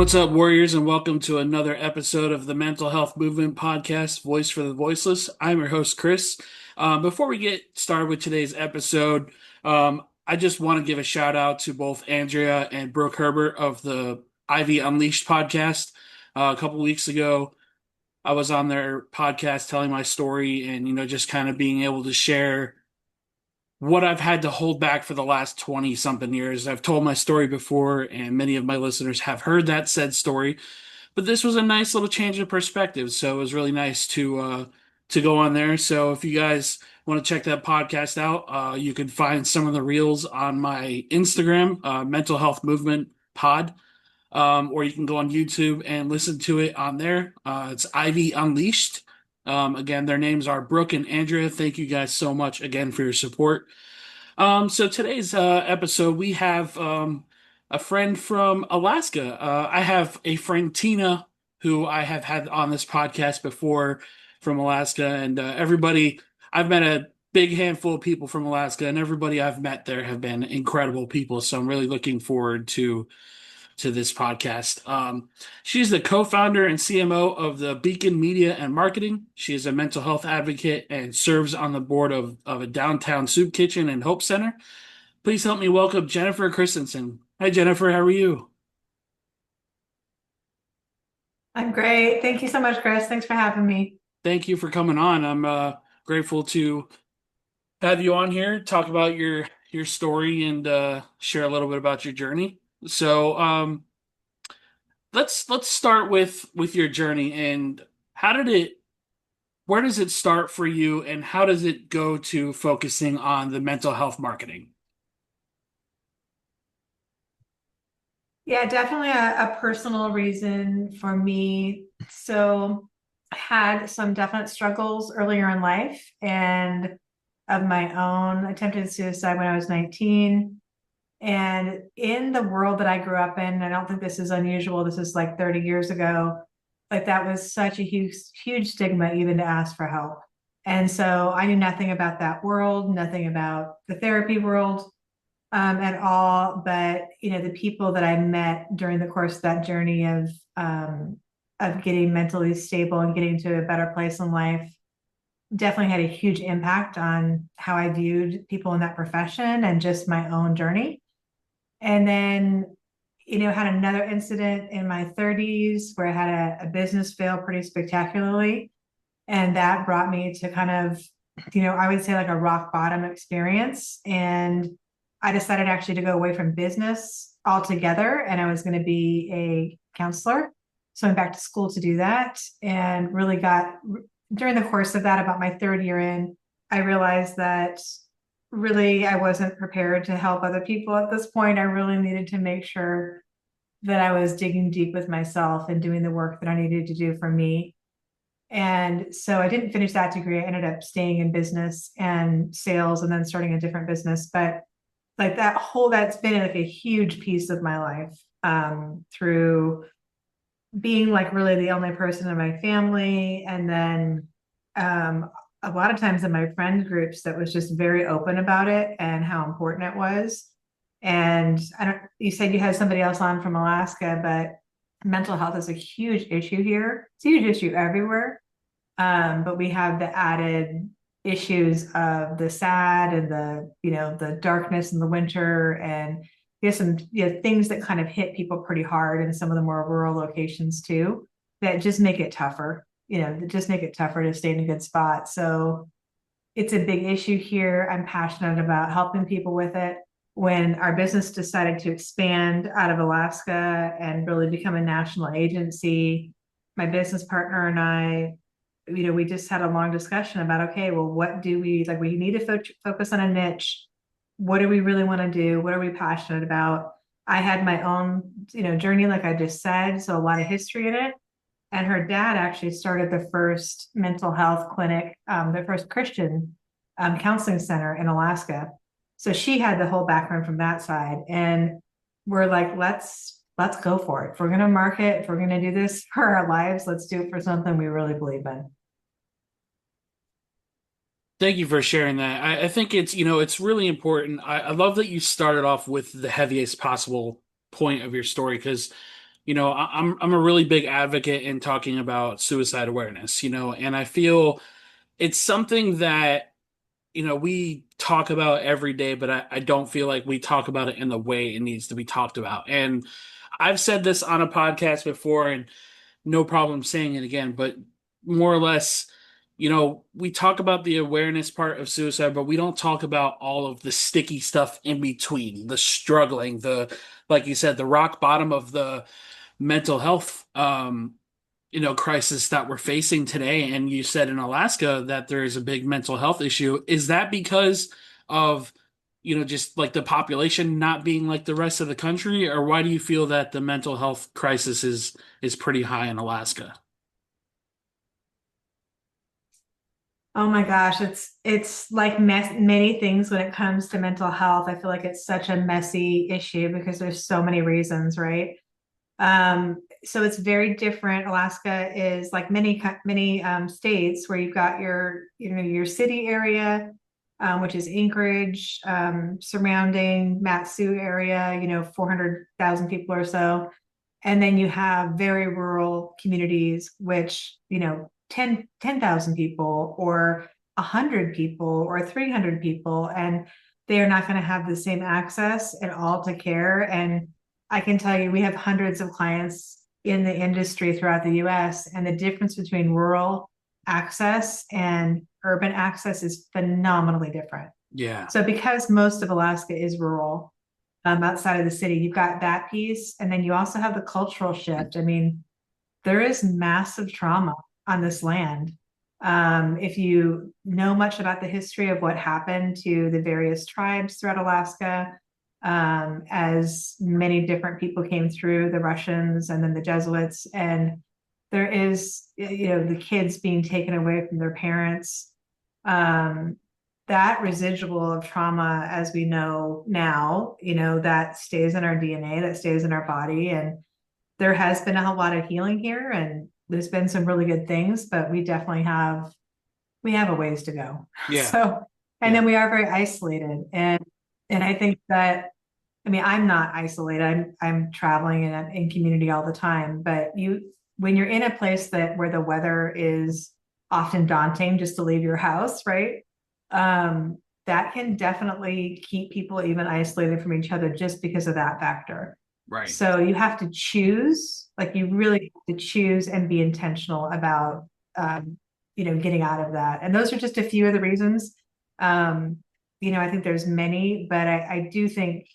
What's up, Warriors, and welcome to another episode of the Mental Health Movement Podcast, Voice for the Voiceless. I'm your host, Chris. Before we get started with today's episode, I just want to give a shout out to both Andrea and Brooke Herbert of the Ivy Unleashed podcast. A couple weeks ago, I was on their podcast telling my story and, just kind of being able to share what I've had to hold back for the last 20 something years. I've told my story before, and many of my listeners have heard that said story, but this was a nice little change of perspective. So it was really nice to go on there. So if you guys want to check that podcast out, you can find some of the reels on my Instagram, Mental Health Movement Pod, or you can go on YouTube and listen to it on there. It's Ivy Unleashed. Again, their names are Brooke and Andrea. Thank you guys so much again for your support. So today's episode, we have a friend from Alaska. I have a friend, Tina, who I have had on this podcast before from Alaska, and everybody, I've met a big handful of people from Alaska, and everybody I've met there have been incredible people. So I'm really looking forward to this podcast. She's the co-founder and CMO of the Beacon Media and Marketing. She is a mental health advocate and serves on the board of a downtown soup kitchen and Hope Center. Please help me welcome Jennifer Christensen. Hi, Jennifer. How are you? I'm great. Thank you so much, Chris. Thanks for having me. Thank you for coming on. I'm grateful to have you on here, talk about your story, and share a little bit about your journey. So, let's start with your journey and how did it where does it start for you and how does it go to focusing on the mental health marketing? Yeah, definitely a personal reason for me. So I had some definite struggles earlier in life and of my own. Attempted suicide when I was 19. And in the world that I grew up in, I don't think this is unusual. This is like 30 years ago. Like that was such a huge stigma even to ask for help. And so I knew nothing about that world, nothing about the therapy world at all. But the people that I met during the course of that journey of getting mentally stable and getting to a better place in life definitely had a huge impact on how I viewed people in that profession and just my own journey. And then, had another incident in my 30s where I had a business fail pretty spectacularly. And that brought me to kind of, I would say like a rock bottom experience. And I decided actually to go away from business altogether. And I was going to be a counselor. So I went back to school to do that and really got, during the course of that, about my third year in, I realized that really I wasn't prepared to help other people at this point. I really needed to make sure that I was digging deep with myself and doing the work that I needed to do for me. And so I didn't finish that degree. I ended up staying in business and sales and then starting a different business. But like that's been like a huge piece of my life through being like really the only person in my family. And then a lot of times in my friend groups that was just very open about it and how important it was. And you said you had somebody else on from Alaska, but mental health is a huge issue here. It's a huge issue everywhere. But we have the added issues of the sad and the darkness in the winter and there's some things that kind of hit people pretty hard in some of the more rural locations too that just make it tougher, that just make it tougher to stay in a good spot. So it's a big issue here. I'm passionate about helping people with it. When our business decided to expand out of Alaska and really become a national agency, my business partner and I, we just had a long discussion about, okay, well, what do we like? We need to focus on a niche. What do we really want to do? What are we passionate about? I had my own, journey, like I just said, so a lot of history in it. And her dad actually started the first mental health clinic, the first Christian counseling center in Alaska. So she had the whole background from that side. And we're like, let's go for it. If we're going to market, if we're going to do this for our lives, let's do it for something we really believe in. Thank you for sharing that. I think it's really important. I love that you started off with the heaviest possible point of your story because I'm a really big advocate in talking about suicide awareness, and I feel it's something that, we talk about every day, but I don't feel like we talk about it in the way it needs to be talked about. And I've said this on a podcast before, and no problem saying it again, but more or less, we talk about the awareness part of suicide, but we don't talk about all of the sticky stuff in between, the struggling, like you said, the rock bottom of the mental health, crisis that we're facing today. And you said in Alaska that there is a big mental health issue. Is that because of, just like the population not being like the rest of the country, or why do you feel that the mental health crisis is pretty high in Alaska? Oh my gosh, it's like many things when it comes to mental health. I feel like it's such a messy issue because there's so many reasons, right? So it's very different. Alaska is like many states where you've got your city area, which is Anchorage, surrounding Matsu area, 400,000 people or so. And then you have very rural communities, which, 10,000 people or 100 people or 300 people, and they are not going to have the same access at all to care. And I can tell you, we have hundreds of clients in the industry throughout the US, and the difference between rural access and urban access is phenomenally different. Yeah. So, because most of Alaska is rural, outside of the city, you've got that piece. And then you also have the cultural shift. I mean, there is massive trauma on this land. If you know much about the history of what happened to the various tribes throughout Alaska, as many different people came through, the Russians and then the Jesuits, and there is, the kids being taken away from their parents. Um, that residual of trauma, as we know now, that stays in our DNA, that stays in our body. And there has been a lot of healing here, and there's been some really good things, but we have a ways to go. Yeah. So, and Yeah. then we are very isolated. And I think that, I mean, I'm not isolated. I'm traveling and I'm in community all the time, but when you're in a place where the weather is often daunting just to leave your house, right? That can definitely keep people even isolated from each other just because of that factor. Right. So you have to choose, like you really have to choose and be intentional about, getting out of that. And those are just a few of the reasons. Um, I think there's many, but I do think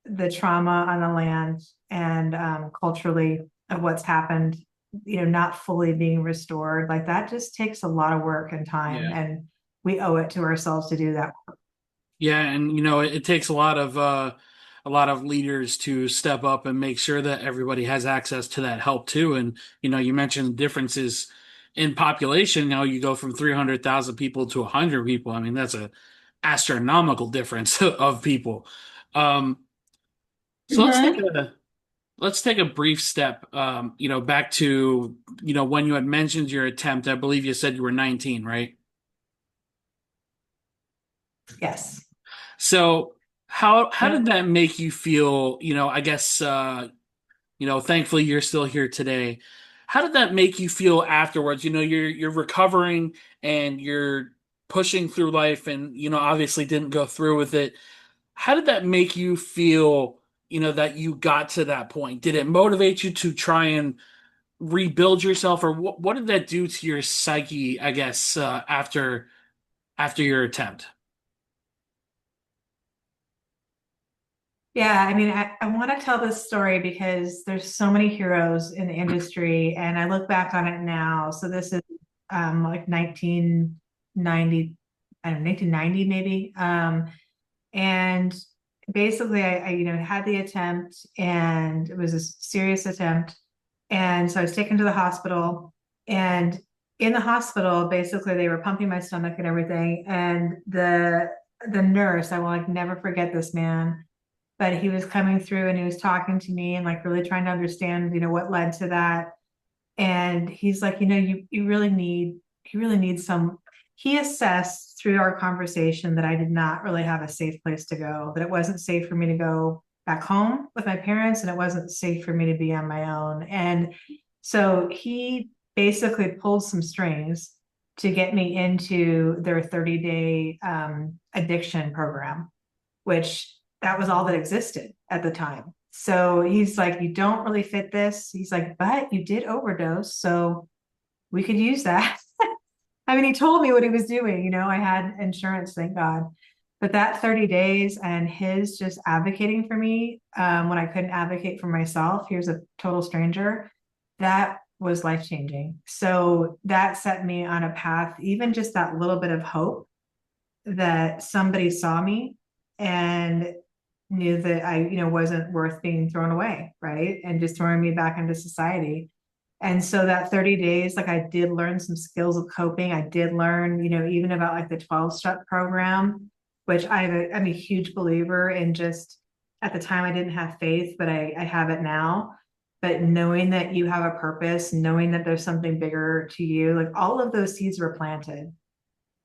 the trauma on the land and, culturally of what's happened, not fully being restored, like that just takes a lot of work and time. Yeah. And we owe it to ourselves to do that. Yeah, and it takes a lot of leaders to step up and make sure that everybody has access to that help too. And you mentioned differences in population. Now you go from 300,000 people to 100 people. I mean, that's a astronomical difference of people. Um, so let's take a brief step, back to, when you had mentioned your attempt. I believe you said you were 19, right? Yes. So how did Yep. that make you feel? I guess thankfully you're still here today. How did that make you feel afterwards? You're recovering and you're pushing through life, and obviously didn't go through with it. How did that make you feel? That you got to that point. Did it motivate you to try and rebuild yourself, or what did that do to your psyche? I guess after your attempt. Yeah, I mean, I want to tell this story because there's so many heroes in the industry, and I look back on it now. So this is, like 1990, I don't know, 1990 maybe. And basically, I had the attempt, and it was a serious attempt. And so I was taken to the hospital, and in the hospital, basically they were pumping my stomach and everything. And the nurse, I will like never forget this man, but he was coming through and he was talking to me and like really trying to understand, what led to that. And he's like, you really need some. He assessed through our conversation that I did not really have a safe place to go, that it wasn't safe for me to go back home with my parents, and it wasn't safe for me to be on my own. And so he basically pulled some strings to get me into their 30-day addiction program, which that was all that existed at the time. So he's like, you don't really fit this. He's like, but you did overdose. So we could use that. I mean, he told me what he was doing. I had insurance, thank God. But that 30 days and his just advocating for me when I couldn't advocate for myself, here's a total stranger, that was life changing. So that set me on a path, even just that little bit of hope that somebody saw me and knew that I, wasn't worth being thrown away, right? And just throwing me back into society. And so that 30 days, like I did learn some skills of coping. I did learn, even about like the 12-step program, which I'm a huge believer in. Just at the time I didn't have faith, but I have it now. But knowing that you have a purpose, knowing that there's something bigger to you, like all of those seeds were planted.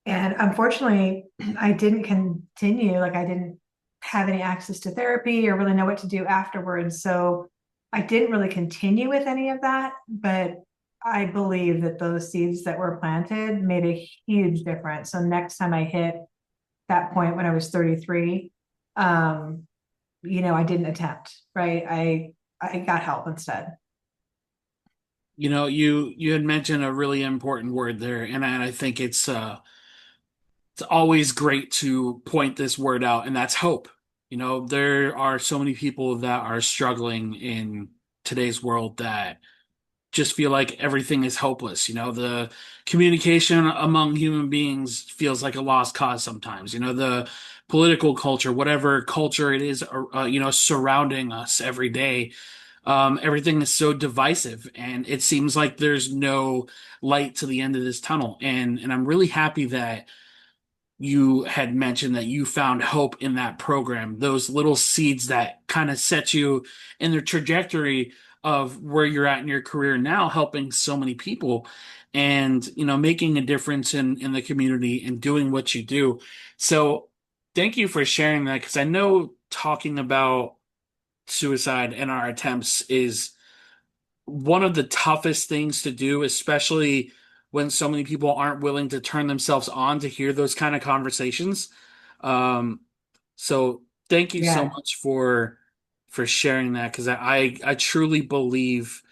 And unfortunately, I didn't continue, like I didn't have any access to therapy or really know what to do afterwards. So I didn't really continue with any of that, but I believe that those seeds that were planted made a huge difference. So next time I hit that point when I was 33, I didn't attempt, right? I got help instead. You had mentioned a really important word there, and I think it's always great to point this word out, and that's hope. There are so many people that are struggling in today's world that just feel like everything is hopeless. The communication among human beings feels like a lost cause sometimes. The political culture, whatever culture it is, surrounding us every day, everything is so divisive, and it seems like there's no light to the end of this tunnel. And I'm really happy that you had mentioned that you found hope in that program, those little seeds that kind of set you in the trajectory of where you're at in your career now, helping so many people and, making a difference in the community and doing what you do. So thank you for sharing that, because I know talking about suicide and our attempts is one of the toughest things to do, especially when so many people aren't willing to turn themselves on to hear those kind of conversations. Um, so thank you so Yeah. much for sharing that, because I truly believe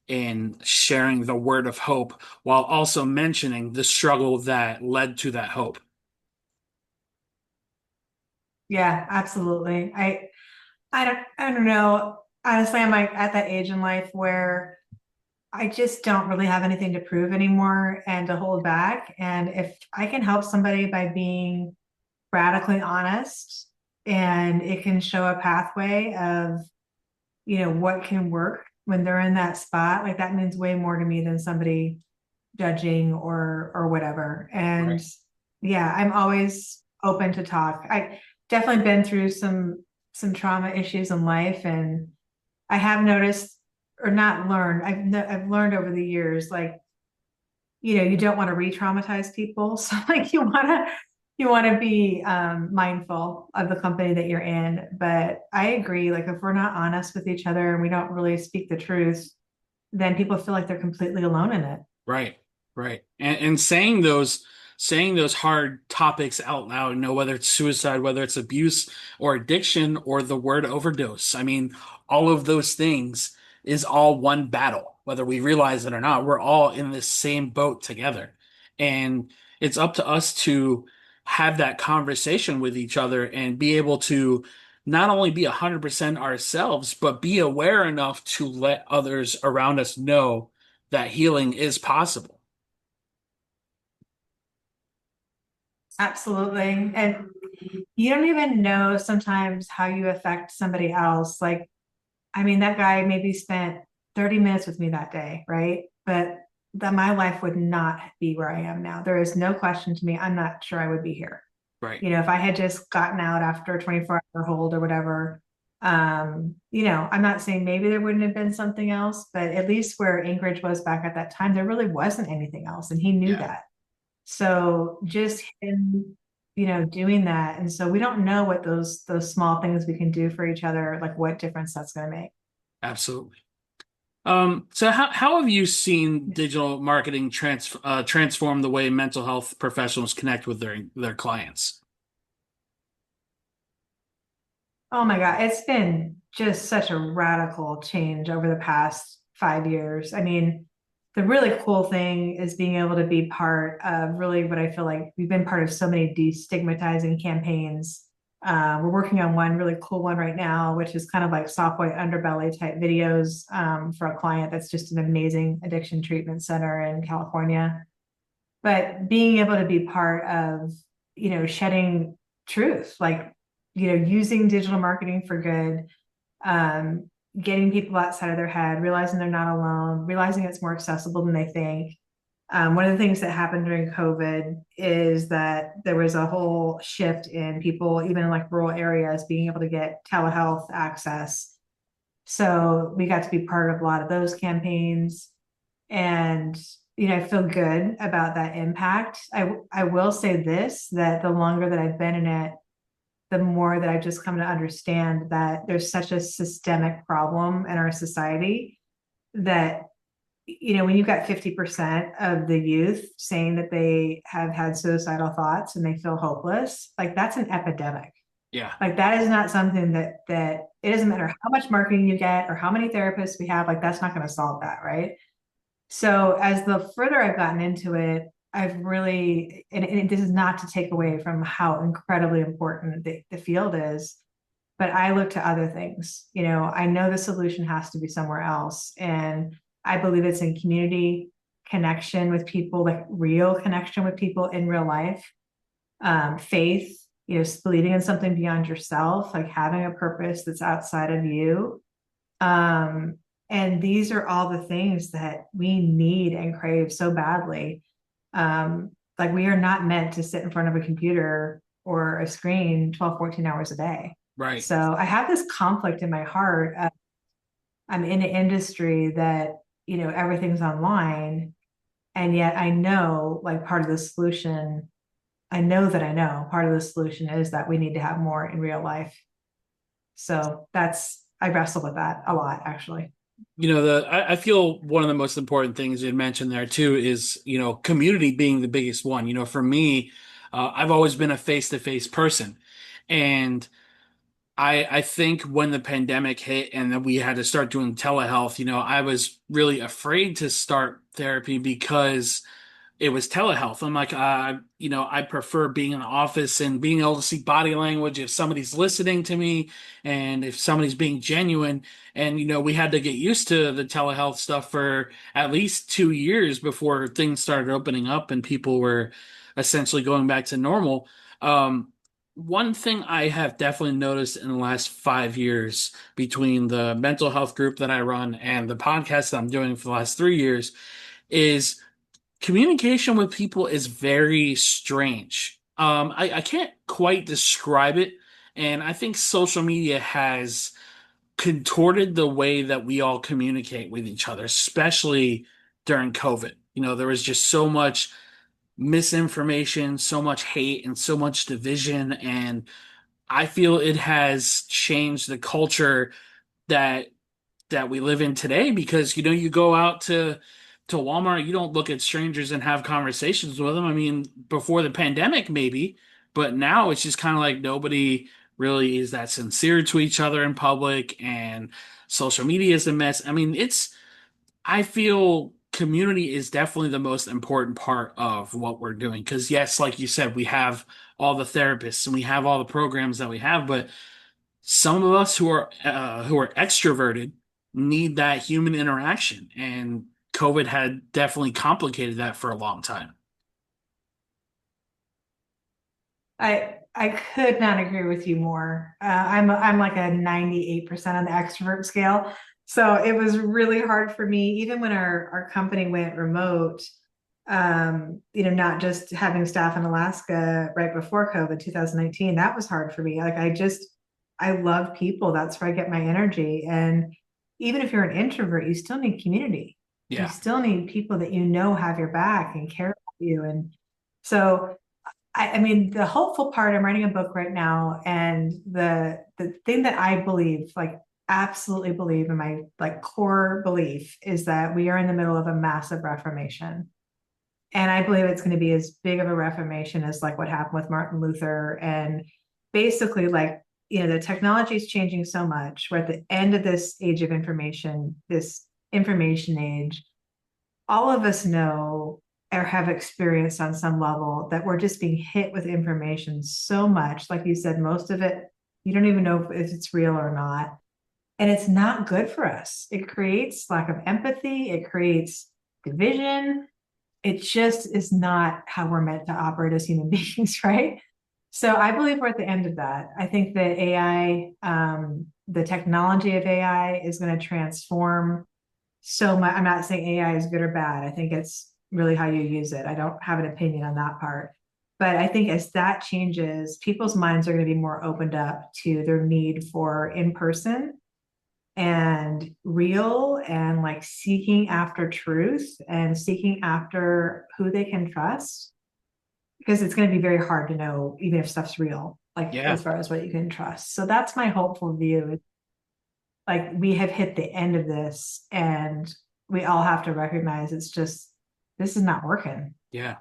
in sharing the word of hope while also mentioning the struggle that led to that hope. Yeah, absolutely. I don't know. Honestly, I'm like at that age in life where I just don't really have anything to prove anymore and to hold back. And if I can help somebody by being radically honest and it can show a pathway of, what can work when they're in that spot, like that means way more to me than somebody judging or whatever. And Right. yeah, I'm always open to talk. I definitely been through some trauma issues in life, and I have noticed or not learned. I've learned over the years, like, you don't want to re-traumatize people. So like you want to be mindful of the company that you're in. But I agree, like if we're not honest with each other and we don't really speak the truth, then people feel like they're completely alone in it. Right, right. And saying those hard topics out loud, whether it's suicide, whether it's abuse or addiction or the word overdose. I mean, all of those things is all one battle, whether we realize it or not. We're all in this same boat together. And it's up to us to have that conversation with each other and be able to not only be 100% ourselves, but be aware enough to let others around us know that healing is possible. Absolutely. And you don't even know sometimes how you affect somebody else. Like, I mean, that guy maybe spent 30 minutes with me that day, right? But that my life would not be where I am now. There is no question to me. I'm not sure I would be here. Right. If I had just gotten out after a 24-hour hold or whatever, I'm not saying maybe there wouldn't have been something else, but at least where Anchorage was back at that time, there really wasn't anything else. And he knew Yeah. that. So just him. doing that. And so we don't know what those small things we can do for each other, like what difference that's going to make. Absolutely. So how have you seen digital marketing transform the way mental health professionals connect with their clients? Oh my God, it's been just such a radical change over the past 5 years. I mean, the really cool thing is being able to be part of really what I feel like we've been part of so many destigmatizing campaigns. We're working on one really cool one right now, which is kind of like soft white underbelly type videos for a client that's just an amazing addiction treatment center in California. But being able to be part of, shedding truth, like, using digital marketing for good, um, getting people outside of their head, realizing they're not alone, realizing it's more accessible than they think. One of the things that happened during COVID is that there was a whole shift in people, even in like rural areas, being able to get telehealth access. So we got to be part of a lot of those campaigns. And I feel good about that impact. I will say this, that the longer that I've been in it, the more that I've just come to understand that there's such a systemic problem in our society that, when you've got 50% of the youth saying that they have had suicidal thoughts and they feel hopeless, like that's an epidemic. Yeah. Like that is not something that it doesn't matter how much marketing you get or how many therapists we have, like that's not going to solve that, right? So as the further I've gotten into it, I've really, and this is not to take away from how incredibly important the field is, but I look to other things. I know the solution has to be somewhere else. And I believe it's in community connection with people, like real connection with people in real life, faith, believing in something beyond yourself, like having a purpose that's outside of you. Um, and these are all the things that we need and crave so badly. Like we are not meant to sit in front of a computer or a screen 12, 14 hours a day. Right. So I have this conflict in my heart. I'm in an industry that, everything's online. And yet I know like part of the solution, I know that I know part of the solution is that we need to have more in real life. So I wrestle with that a lot, actually. I feel one of the most important things you mentioned there too is, community being the biggest one. For me, I've always been a face-to-face person. And I think when the pandemic hit and then we had to start doing telehealth, I was really afraid to start therapy because it was telehealth. I'm like, I prefer being in the office and being able to see body language if somebody's listening to me and if somebody's being genuine. And, we had to get used to the telehealth stuff for at least 2 years before things started opening up and people were essentially going back to normal. One thing I have definitely noticed in the last 5 years between the mental health group that I run and the podcast that I'm doing for the last 3 years is communication with people is very strange. I can't quite describe it, and I think social media has contorted the way that we all communicate with each other, especially during COVID. There was just so much misinformation, so much hate, and so much division, and I feel it has changed the culture that we live in today because you go out to Walmart, you don't look at strangers and have conversations with them. I mean, before the pandemic maybe, but now it's just kind of like nobody really is that sincere to each other in public and social media is a mess. I mean, I feel community is definitely the most important part of what we're doing because yes, like you said, we have all the therapists and we have all the programs that we have, but some of us who are extroverted need that human interaction, and COVID had definitely complicated that for a long time. I could not agree with you more. I'm like a 98% on the extrovert scale. So it was really hard for me, even when our company went remote, not just having staff in Alaska right before COVID, 2019, that was hard for me. Like I love people. That's where I get my energy. And even if you're an introvert, you still need community. You Yeah. still need people that have your back and care about you. And so I mean, the hopeful part, I'm writing a book right now, and the thing that I believe, like absolutely believe in my like core belief is that we are in the middle of a massive reformation. And I believe it's going to be as big of a reformation as like what happened with Martin Luther. And basically, like, the technology is changing so much. We're at the end of this age of information, this information age. All of us know or have experienced on some level that we're just being hit with information so much. Like you said, most of it, you don't even know if it's real or not. And it's not good for us. It creates lack of empathy, it creates division. It just is not how we're meant to operate as human beings, right? So I believe we're at the end of that. I think that AI, the technology of AI is going to transform so much. I'm not saying AI is good or bad. I think it's really how you use it. I don't have an opinion on that part. But I think as that changes, people's minds are going to be more opened up to their need for in person and real and like seeking after truth and seeking after who they can trust because it's going to be very hard to know even if stuff's real, like Yeah. as far as what you can trust. So that's my hopeful view. Like we have hit the end of this and we all have to recognize it's just this is not working. Yeah.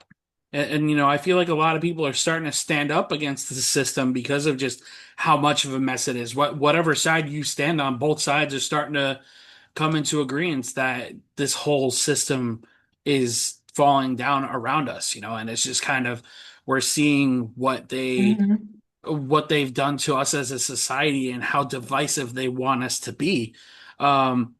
And I feel like a lot of people are starting to stand up against the system because of just how much of a mess it is. Whatever side you stand on, both sides are starting to come into agreement that this whole system is falling down around us, and it's just kind of we're seeing Mm-hmm. what they've done to us as a society and how divisive they want us to be. Um,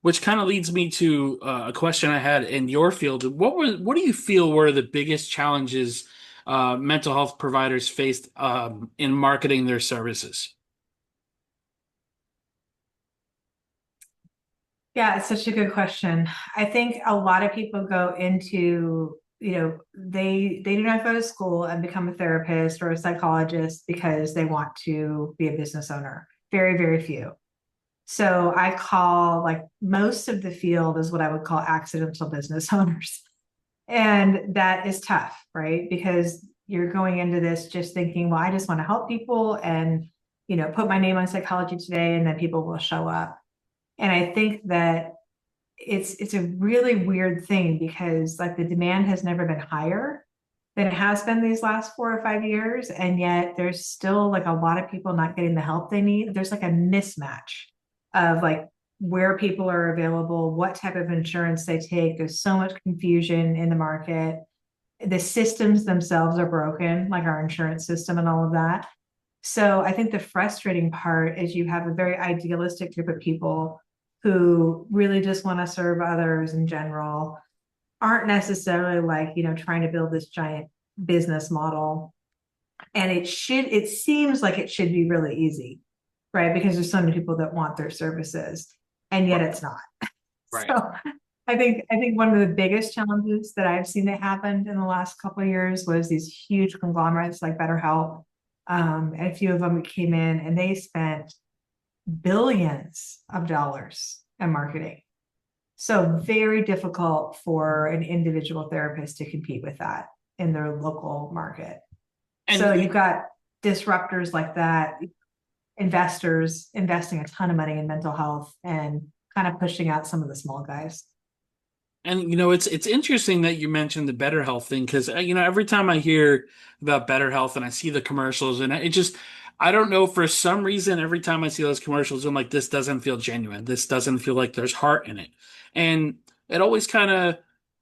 which kind of leads me to a question I had in your field. What do you feel were the biggest challenges mental health providers faced in marketing their services? Yeah, it's such a good question. I think a lot of people go into, they do not go to school and become a therapist or a psychologist because they want to be a business owner. Very, very few. So I call like most of the field is what I would call accidental business owners. And that is tough, right? Because you're going into this just thinking, well, I just want to help people and, put my name on Psychology Today and then people will show up. And I think that it's a really weird thing because like the demand has never been higher than it has been these last 4 or 5 years. And yet there's still like a lot of people not getting the help they need. There's like a mismatch of like where people are available, what type of insurance they take. There's so much confusion in the market. The systems themselves are broken, like our insurance system and all of that. So I think the frustrating part is you have a very idealistic group of people who really just want to serve others in general, aren't necessarily like, trying to build this giant business model. And it seems like it should be really easy, right? Because there's so many people that want their services, and yet it's not. Right. So I think one of the biggest challenges that I've seen that happened in the last couple of years was these huge conglomerates like BetterHelp. And a few of them came in and they spent billions of dollars in marketing. So very difficult for an individual therapist to compete with that in their local market. And So you've got disruptors like that, investors investing a ton of money in mental health and kind of pushing out some of the small guys. it's interesting that you mentioned the Better Health thing because every time I hear about Better Health and I see the commercials and it just I don't know for some reason every time I see those commercials I'm like this doesn't feel genuine. This doesn't feel like there's heart in it. And it always kind of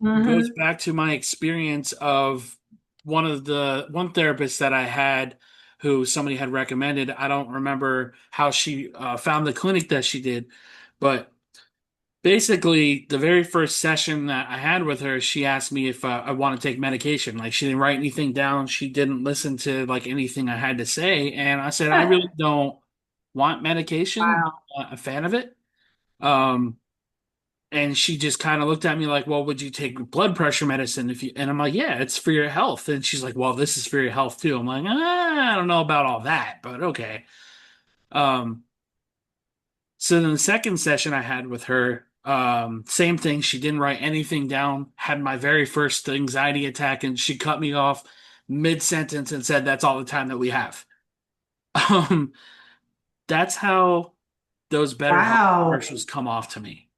goes Mm-hmm. back to my experience of one therapist that I had who somebody had recommended. I don't remember how she found the clinic that she did, but basically, the very first session that I had with her, she asked me if I want to take medication. Like, she didn't write anything down. She didn't listen to like anything I had to say. And I said, I really don't want medication. Wow. I'm not a fan of it. Um, and she just kind of looked at me like, well, would you take blood pressure medicine if you, and I'm like, yeah, it's for your health. And she's like, well, this is for your health too. I'm like, I don't know about all that, but okay. Um, So then the second session I had with her, same thing. She didn't write anything down, had my very first anxiety attack, and she cut me off mid-sentence and said, "That's all the time that we have." Um, that's how those Better Health Wow. commercials come off to me.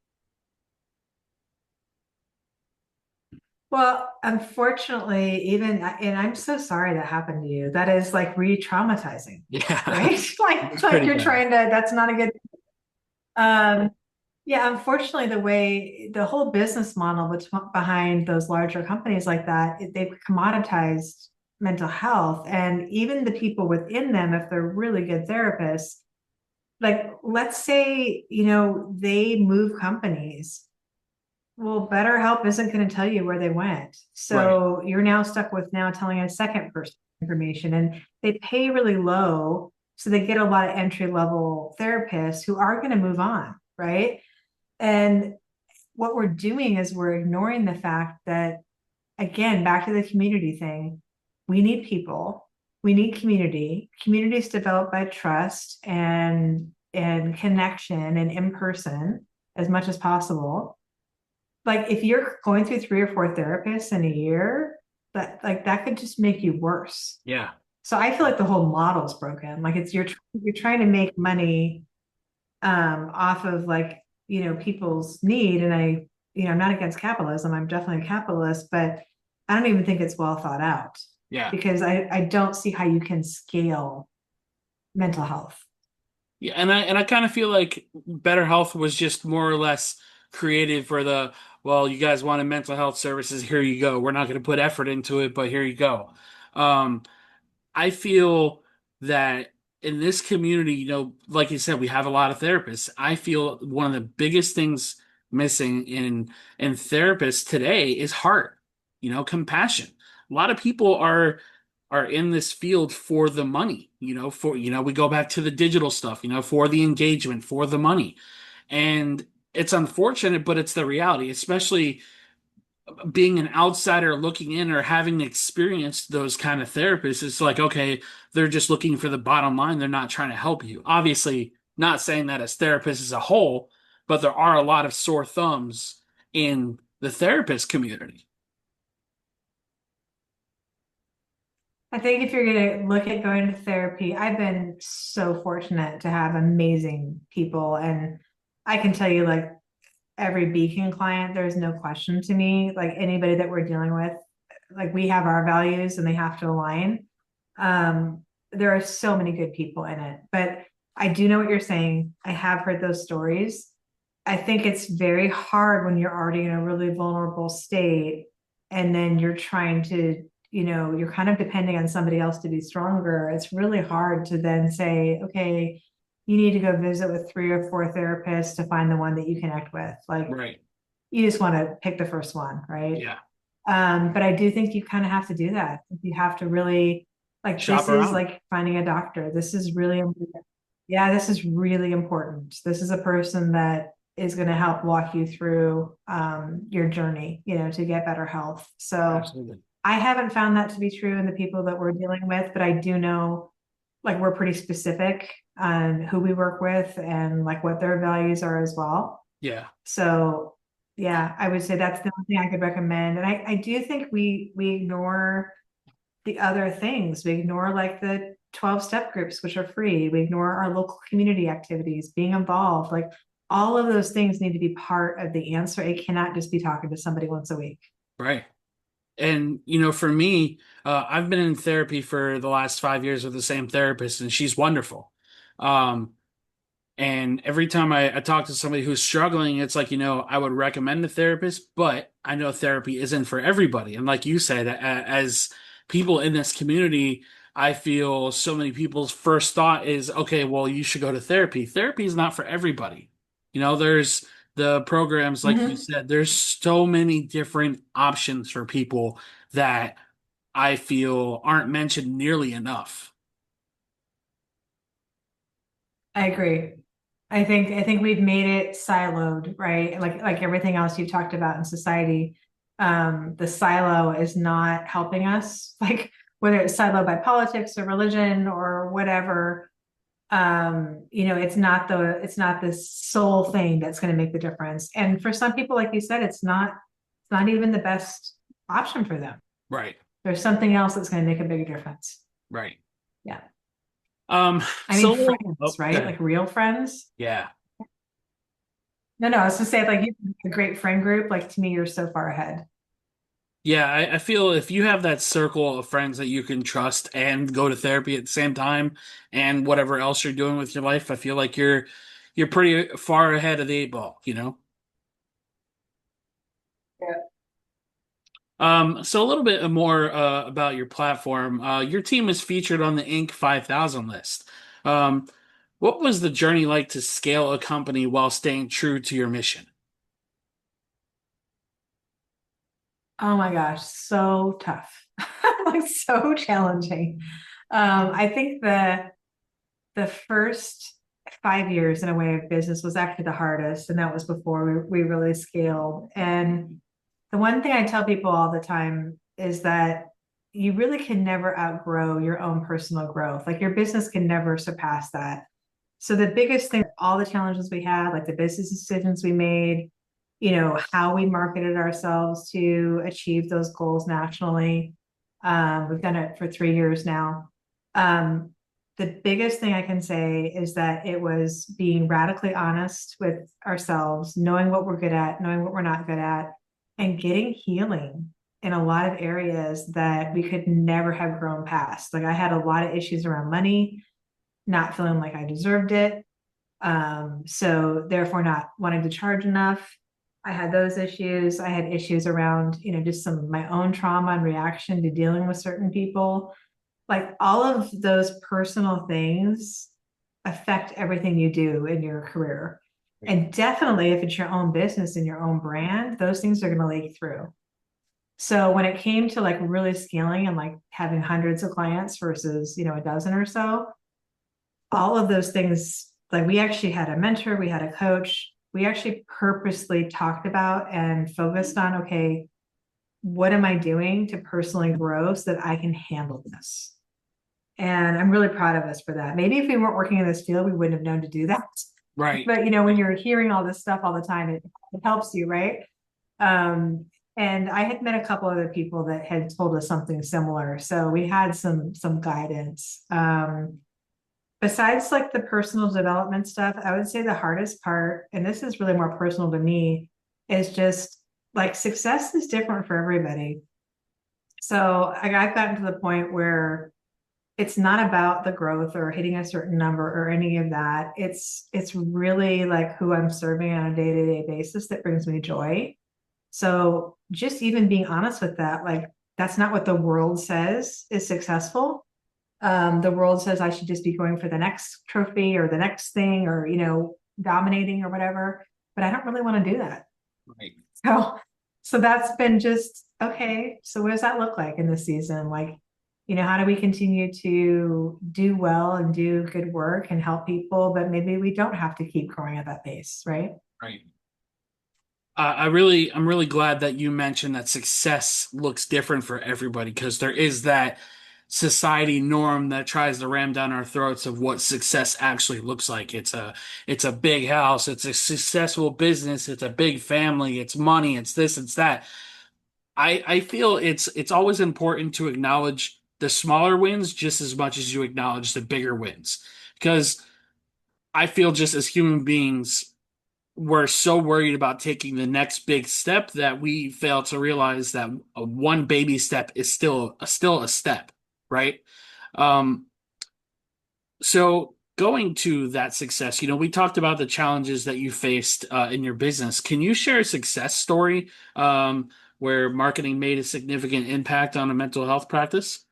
Well, unfortunately, and I'm so sorry that happened to you. That is like re-traumatizing, Yeah, right? it was Like pretty you're bad. trying to, that's not a good, um, yeah, unfortunately, the way the whole business model behind those larger companies like that, they've commoditized mental health. And even the people within them, if they're really good therapists, like let's say, they move companies. Well, BetterHelp isn't going to tell you where they went. Right. So you're now stuck with now telling a second person information, and they pay really low. So they get a lot of entry level therapists who are going to move on, right? And what we're doing is we're ignoring the fact that, again, back to the community thing, we need people, we need community. Community is developed by trust and connection and in person as much as possible. Like if you're going through 3 or 4 therapists in a year, that could just make you worse. Yeah. So I feel like the whole model's broken. Like it's you're trying to make money off of like, people's need. And I'm not against capitalism. I'm definitely a capitalist, but I don't even think it's well thought out Yeah. because I don't see how you can scale mental health. Yeah, and I kind of feel like Better Health was just more or less created for the, well, you guys wanted mental health services, here you go. We're not going to put effort into it, but here you go. Um, I feel that in this community, like you said, we have a lot of therapists. I feel one of the biggest things missing in therapists today is heart, compassion. A lot of people are in this field for the money, for we go back to the digital stuff, for the engagement, for the money. And it's unfortunate, but it's the reality, especially being an outsider looking in or having experienced those kind of therapists. It's like, okay, they're just looking for the bottom line. They're not trying to help you. Obviously, not saying that as therapists as a whole, but there are a lot of sore thumbs in the therapist community. I think if you're going to look at going to therapy, I've been so fortunate to have amazing people. And I can tell you, like, every Beacon client, there's no question to me, like, anybody that we're dealing with, like, we have our values and they have to align. There are so many good people in it, but I do know what you're saying. I have heard those stories. I think it's very hard when you're already in a really vulnerable state and then you're trying to, you're kind of depending on somebody else to be stronger. It's really hard to then say, okay, you need to go visit with 3 or 4 therapists to find the one that you connect with. Like Right. you just want to pick the first one, right? Yeah. But I do think you kind of have to do that. You have to really, like, Shop this is around. like finding a doctor. This is really important. Yeah, this is really important. This is a person that is going to help walk you through your journey, to get better health. So Absolutely. I haven't found that to be true in the people that we're dealing with, but I do know like we're pretty specific on who we work with and like what their values are as well. Yeah. So yeah, I would say that's the only thing I could recommend. And I do think we ignore the other things. We ignore like the 12 step groups, which are free. We ignore our local community activities, being involved. Like all of those things need to be part of the answer. It cannot just be talking to somebody once a week. Right. And for me, I've been in therapy for the last 5 years with the same therapist, and she's wonderful. Um, and every time I talk to somebody who's struggling, it's like, I would recommend a therapist, but I know therapy isn't for everybody. And like you said, as people in this community, I feel so many people's first thought is, okay, well, you should go to therapy. Therapy is not for everybody. There's the programs, like you Mhm. said, there's so many different options for people that I feel aren't mentioned nearly enough. I agree. I think we've made it siloed, right? Like everything else you've talked about in society. The silo is not helping us, like whether it's siloed by politics or religion or whatever. It's not this sole thing that's going to make the difference. And for some people, like you said, it's not even the best option for them. Right. There's something else that's going to make a bigger difference. Right. Yeah. Um, I mean, so, friends, oh, right? good. Like real friends. Yeah. No, I was to say, like, you have a great friend group. Like, to me, you're so far ahead. Yeah, I feel if you have that circle of friends that you can trust and go to therapy at the same time and whatever else you're doing with your life, I feel like you're pretty far ahead of the eight ball, you know? Yeah. So a little bit more about your platform. Your team is featured on the Inc. 5000 list. Um, what was the journey like to scale a company while staying true to your mission? Oh my gosh, so tough. Like so challenging. I think the first 5 years in a way of business was actually the hardest, and that was before we really scaled. And the one thing I tell people all the time is that you really can never outgrow your own personal growth. Like your business can never surpass that. So the biggest thing, all the challenges we had, like the business decisions we made, how we marketed ourselves to achieve those goals nationally. We've done it for 3 years now. Um, the biggest thing I can say is that it was being radically honest with ourselves, knowing what we're good at, knowing what we're not good at, and getting healing in a lot of areas that we could never have grown past. Like I had a lot of issues around money, not feeling like I deserved it. So therefore not wanting to charge enough. I had those issues. I had issues around, just some of my own trauma and reaction to dealing with certain people. Like all of those personal things affect everything you do in your career. And definitely if it's your own business and your own brand, those things are going to leak through. So when it came to like really scaling and like having hundreds of clients versus, a dozen or so, all of those things, like we actually had a mentor, we had a coach, we actually purposely talked about and focused on, okay, what am I doing to personally grow so that I can handle this? And I'm really proud of us for that. Maybe if we weren't working in this field, we wouldn't have known to do that. Right. But when you're hearing all this stuff all the time, it helps you, right? Um, and I had met a couple other people that had told us something similar. So we had some guidance. Besides like the personal development stuff, I would say the hardest part, and this is really more personal to me, is just like success is different for everybody. So I've gotten to the point where it's not about the growth or hitting a certain number or any of that. It's really like who I'm serving on a day-to-day basis that brings me joy. So just even being honest with that, like that's not what the world says is successful. The world says I should just be going for the next trophy or the next thing or, dominating or whatever. But I don't really want to do that. Right. So, so that's been just okay. So what does that look like in this season? Like, how do we continue to do well and do good work and help people, but maybe we don't have to keep growing at that pace, right? Right. I'm really glad that you mentioned that success looks different for everybody because there is that society norm that tries to ram down our throats of what success actually looks like. It's a big house, it's a successful business, it's a big family, it's money, it's this, it's that. I feel it's always important to acknowledge the smaller wins just as much as you acknowledge the bigger wins because I feel just as human beings we're so worried about taking the next big step that we fail to realize that a one baby step is still a step, right? Um, so going to that success, we talked about the challenges that you faced in your business. Can you share a success story where marketing made a significant impact on a mental health practice?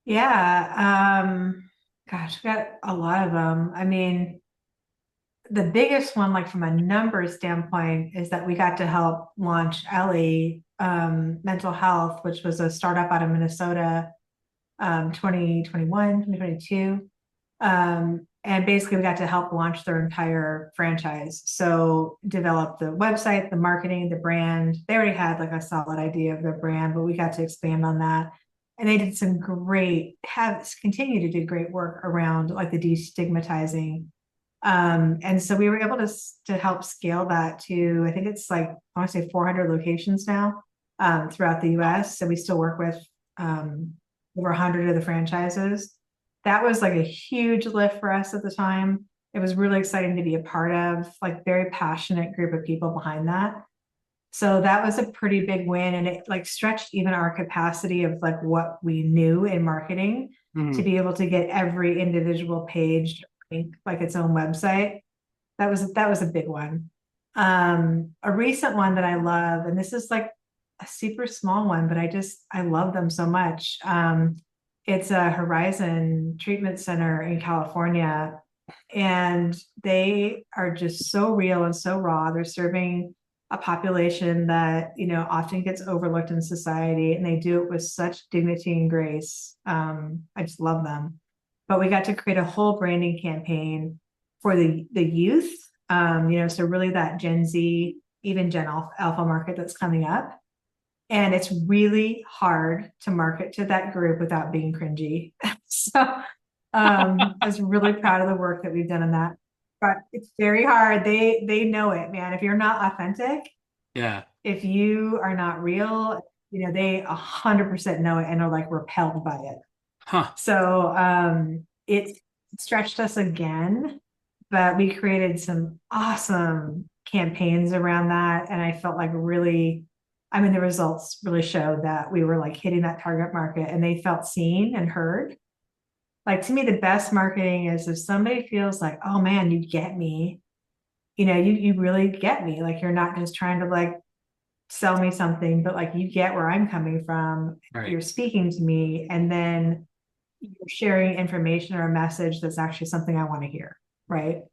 Yeah. Gosh, we got a lot of them. I mean, the biggest one, like from a numbers standpoint, is that we got to help launch Ellie Mental Health, which was a startup out of Minnesota, 2021, 2022. And basically we got to help launch their entire franchise. So develop the website, the marketing, the brand. They already had like a solid idea of their brand, but we got to expand on that. And they did have continue to do great work around like the destigmatizing And so we were able to help scale that to, I think it's like, I want to say 400 locations now, throughout the US. So we still work with, over 100 of the franchises. That was like a huge lift for us at the time. It was really exciting to be a part of, like very passionate group of people behind that. So that was a pretty big win, and it like stretched even our capacity of like what we knew in marketing to Mhm. be able to get every individual page like its own website. That was a big one. A recent one that I love, and this is like a super small one, but I love them so much. It's a Horizon Treatment Center in California, and they are just so real and so raw. They're serving a population that, often gets overlooked in society, and they do it with such dignity and grace. I just love them. But we got to create a whole branding campaign for the youth, so really that Gen Z, even Gen Alpha market that's coming up. And it's really hard to market to that group without being cringy. So I was really proud of the work that we've done on that. But it's very hard. They know it, man. If you're not authentic, Yeah. if you are not real, they 100% know it and are like repelled by it. Huh. So it stretched us again, but we created some awesome campaigns around that. And I felt like really, I mean, the results really showed that we were like hitting that target market and they felt seen and heard. Like to me, the best marketing is if somebody feels like, oh man, you get me, you really get me. Like you're not just trying to like sell me something, but like you get where I'm coming from. Right. You're speaking to me, and then you're sharing information or a message that's actually something I want to hear, right?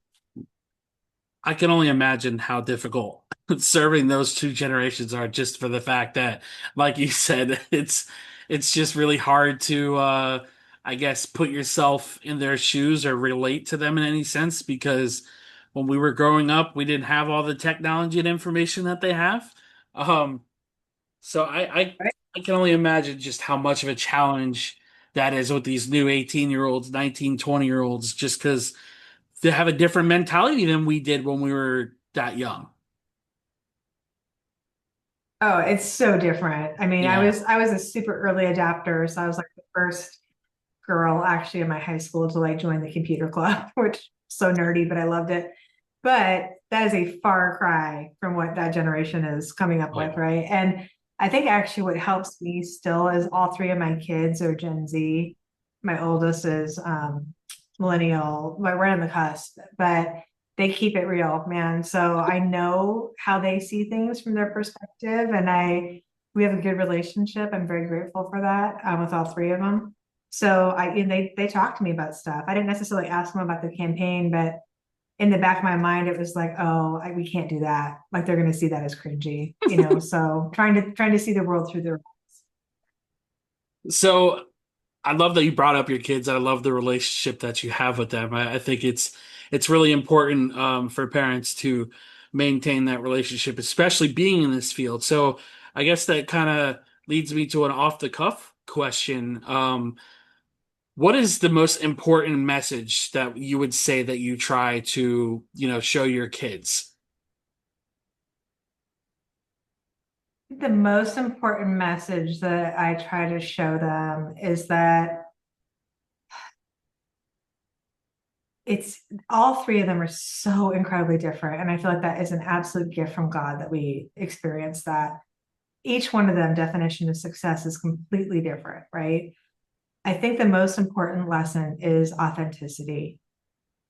I can only imagine how difficult serving those two generations are just for the fact that, like you said, it's just really hard to I guess put yourself in their shoes or relate to them in any sense because when we were growing up, we didn't have all the technology and information that they have. Um, so Right. I can only imagine just how much of a challenge that is with these new 18-year-olds, 19, 20-year-olds, just because they have a different mentality than we did when we were that young. Oh, it's so different. I mean, I Yeah, was I was a super early adapter, so I was like the first girl actually in my high school to like join the computer club, which is so nerdy, but I loved it. But that is a far cry from what that generation is coming up with, like, right? And I think actually what helps me still is all three of my kids are Gen Z. My oldest is millennial, but we're on the cusp, but they keep it real, man. So I know how they see things from their perspective, and we have a good relationship. I'm very grateful for that, with all three of them. So and they talk to me about stuff. I didn't necessarily ask them about the campaign, but in the back of my mind, it was like, oh, we can't do that. Like they're going to see that as cringy, So trying to see the world through their eyes. so I love that you brought up your kids. I love the relationship that you have with them. I think it's really important for parents to maintain that relationship, especially being in this field. So I guess that kind of leads me to an off the cuff question. What is the most important message that you would say that you try to, show your kids? The most important message that I try to show them is that it's all three of them are so incredibly different. And I feel like that is an absolute gift from God that we experience that. Each one of them definition of success is completely different, right? I think the most important lesson is authenticity.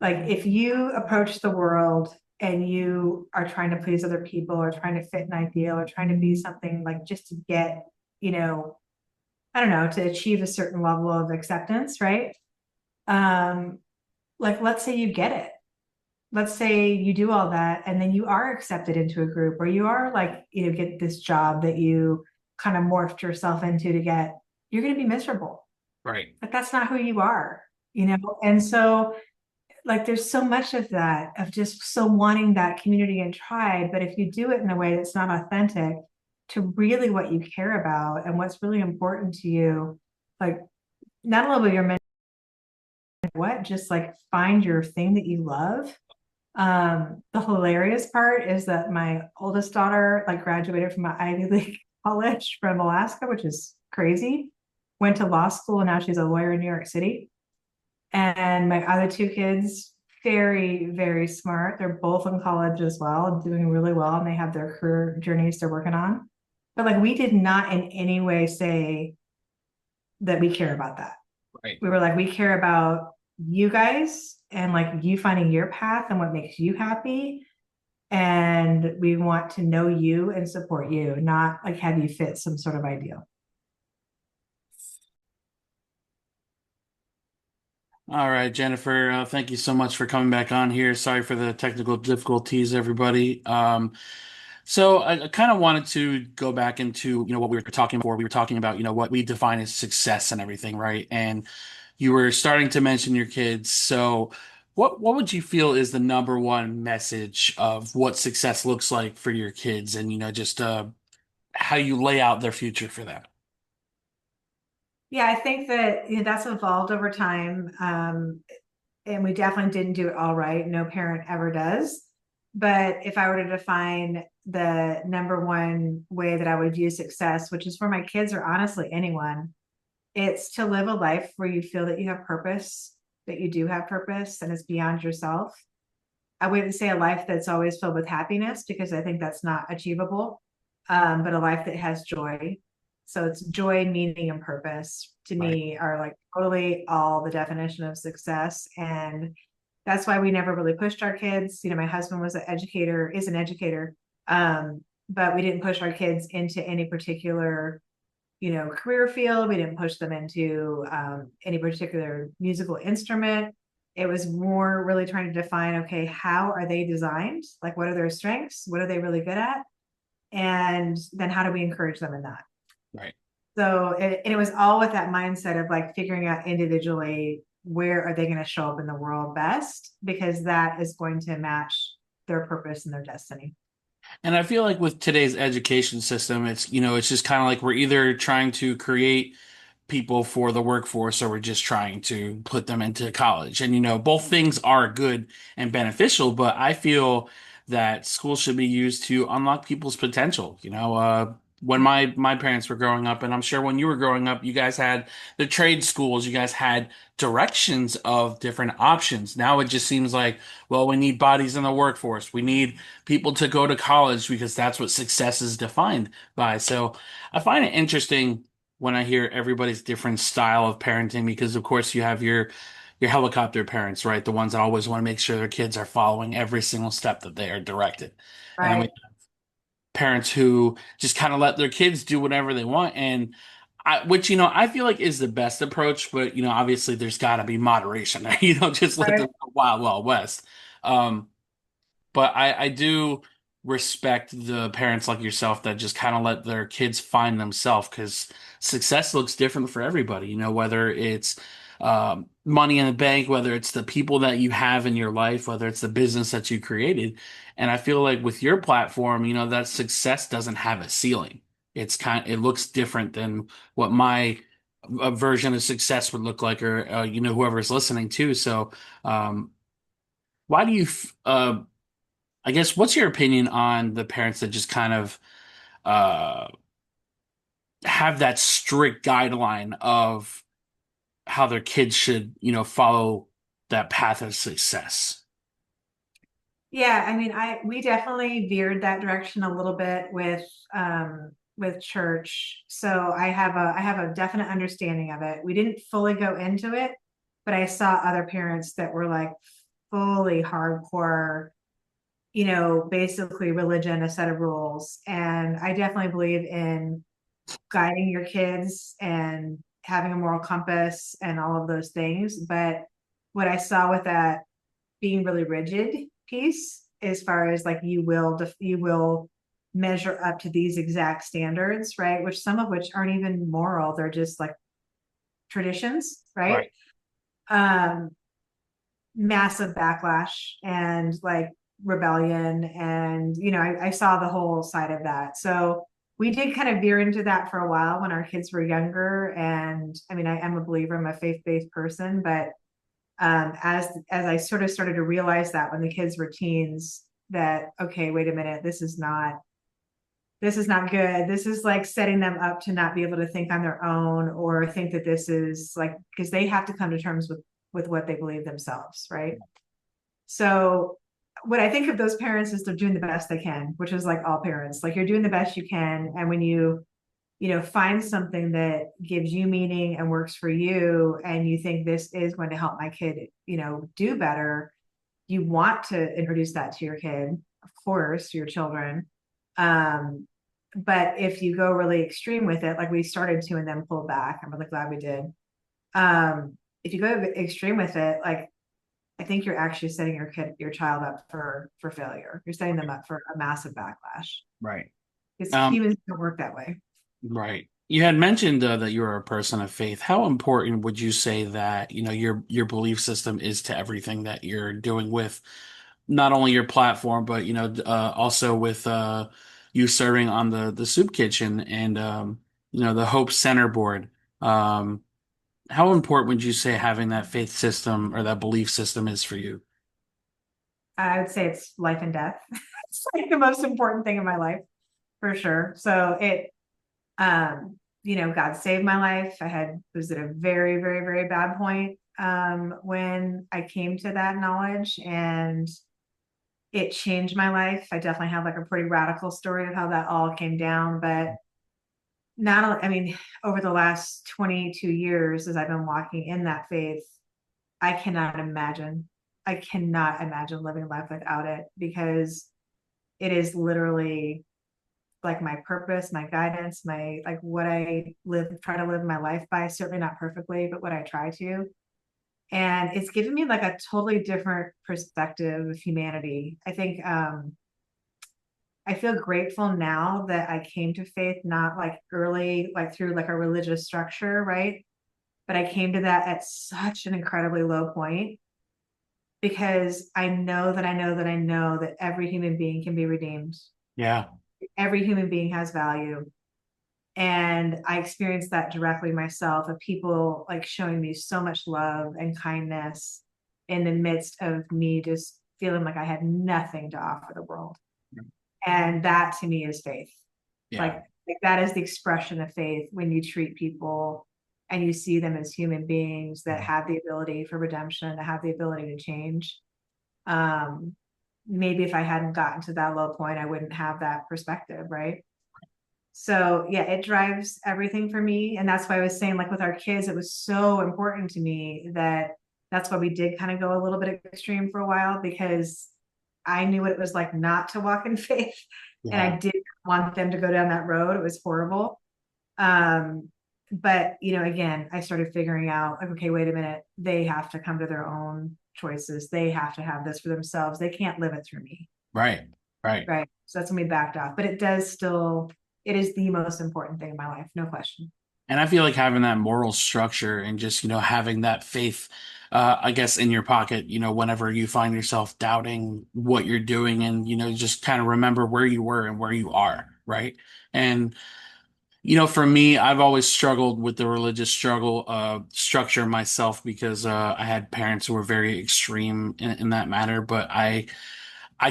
Like if you approach the world and you are trying to please other people or trying to fit an ideal or trying to be something like just to get, you know, I don't know, to achieve a certain level of acceptance, right? Um, like let's say you get it. Let's say you do all that and then you are accepted into a group or you are like, get this job that you kind of morphed yourself into to get, you're going to be miserable. Right. But that's not who you are, And so like there's so much of that of just so wanting that community and tribe, but if you do it in a way that's not authentic to really what you care about and what's really important to you, like not only will your men what just like find your thing that you love The hilarious part is that my oldest daughter like graduated from an Ivy League college from Alaska, which is crazy. Went to law school and now she's a lawyer in New York City. And my other two kids, very, very smart. They're both in college as well, doing really well, and they have their career journeys they're working on. But like we did not in any way say that we care about that. Right. We were like, we care about you guys and like you finding your path and what makes you happy. And we want to know you and support you, not like have you fit some sort of ideal. All right, Jennifer, thank you so much for coming back on here. Sorry for the technical difficulties, everybody. So I kind of wanted to go back into, what we were talking before. We were talking about, what we define as success and everything, right? And you were starting to mention your kids. So what would you feel is the number one message of what success looks like for your kids and, just how you lay out their future for them? Yeah, I think that that's evolved over time. And we definitely didn't do it all right. No parent ever does. But if I were to define the number one way that I would view success, which is for my kids or honestly anyone, it's to live a life where you feel that you have purpose, that you do have purpose and it's beyond yourself. I wouldn't say a life that's always filled with happiness because I think that's not achievable, but a life that has joy. So it's joy, meaning, and purpose to Right. me are like totally all the definition of success. And that's why we never really pushed our kids. My husband was an educator, is an educator, but we didn't push our kids into any particular career field. We didn't push them into any particular musical instrument. It was more really trying to define, okay, how are they designed? Like, what are their strengths? What are they really good at? And then how do we encourage them in that? Right. So it was all with that mindset of like figuring out individually where are they going to show up in the world best, because that is going to match their purpose and their destiny. And I feel like with today's education system, it's just kind of like we're either trying to create people for the workforce or we're just trying to put them into college. And, both things are good and beneficial, but I feel that school should be used to unlock people's potential. When my parents were growing up, and I'm sure when you were growing up, you guys had the trade schools, you guys had directions of different options. Now it just seems like, well, we need bodies in the workforce. We need people to go to college because that's what success is defined by. So I find it interesting when I hear everybody's different style of parenting because of course you have your helicopter parents, right? The ones that always want to make sure their kids are following every single step that they are directed. And then we Right. have parents who just kind of let their kids do whatever they want and which I feel like is the best approach, but obviously there's got to be moderation there. You don't just let them Right. go wild, wild west. Um, but I do respect the parents like yourself that just kind of let their kids find themselves because success looks different for everybody. Whether it's money in the bank, whether it's the people that you have in your life, whether it's the business that you created. And I feel like with your platform, that success doesn't have a ceiling. It looks different than what my version of success would look like, or whoever's listening too. So, why do you I guess what's your opinion on the parents that just kind of uh have that strict guideline of how their kids should, follow that path of success? Yeah, I mean, I we definitely veered that direction a little bit with church. So I have a definite understanding of it. We didn't fully go into it, but I saw other parents that were like fully hardcore, basically religion, a set of rules. And I definitely believe in guiding your kids and having a moral compass and all of those things. But what I saw with that being really rigid piece as far as like you will measure up to these exact standards, right? Which some of which aren't even moral, they're just like traditions, right? Right. um Massive backlash and like rebellion, and I saw the whole side of that. So we did kind of veer into that for a while when our kids were younger. And I mean, I am a believer, I'm a faith-based person, but As I sort of started to realize that when the kids were teens, that okay, wait a minute, this is not good. This is like setting them up to not be able to think on their own, or think that this is like, because they have to come to terms with what they believe themselves, right? So what I think of those parents is they're doing the best they can, which is like all parents, like you're doing the best you can. And when you find something that gives you meaning and works for you, and you think this is going to help my kid, do better, you want to introduce that to your kid, of course, your children. Um, but if you go really extreme with it, like we started to and then pulled back, I'm really glad we did. If you go extreme with it, like I think you're actually setting your child up for failure. You're setting them up for a massive backlash. Right. Because Um, humans don't work that way. right. You had mentioned that you were a person of faith. How important would you say that, your belief system is to everything that you're doing with not only your platform, but also with you serving on the soup kitchen and the Hope Center board. Um, how important would you say having that faith system or that belief system is for you? I would say it's life and death. It's like the most important thing in my life, for sure. So God saved my life. Was at a very, very, very bad point when I came to that knowledge, and it changed my life. I definitely have like a pretty radical story of how that all came down, but not, I mean, over the last 22 years, as I've been walking in that faith, I cannot imagine. I cannot imagine living life without it, because it is literally like my purpose, my guidance, my like what I try to live my life by. Certainly not perfectly, but what I try to. And it's given me like a totally different perspective of humanity. I think I feel grateful now that I came to faith, not like early, like through like a religious structure, right? But I came to that at such an incredibly low point, because I know that I know that I know that every human being can be redeemed. Yeah. Every human being has value. And I experienced that directly myself, of people like showing me so much love and kindness in the midst of me just feeling like I had nothing to offer the world. And that to me is faith. Yeah. Like that is the expression of faith, when you treat people and you see them as human beings that have the ability for redemption, to have the ability to change. Um, Maybe if I hadn't gotten to that low point, I wouldn't have that perspective, right? So yeah, it drives everything for me. And that's why I was saying, like with our kids, it was so important to me that that's why we did kind of go a little bit extreme for a while, because I knew what it was like not to walk in faith. And Yeah. I didn't want them to go down that road. It was horrible. Um, but again, I started figuring out like, okay, wait a minute, they have to come to their own choices. They have to have this for themselves. They can't live it through me. Right. Right. Right. So that's when we backed off. But it is the most important thing in my life, no question. And I feel like having that moral structure and just, having that faith, I guess, in your pocket, whenever you find yourself doubting what you're doing and, just kind of remember where you were and where you are, right? And, for me, I've always struggled with the religious structure myself because I had parents who were very extreme in that matter. But I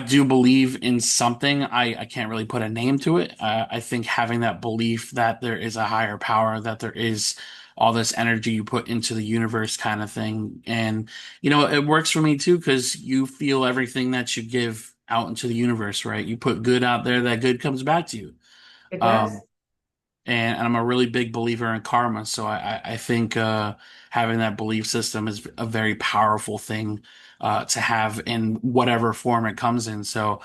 do believe in something. I can't really put a name to it. I think having that belief that there is a higher power, that there is all this energy you put into the universe kind of thing. And, it works for me too, because you feel everything that you give out into the universe, right? You put good out there, that good comes back to you. It does. Um, and I'm a really big believer in karma. So I think having that belief system is a very powerful thing to have in whatever form it comes in. So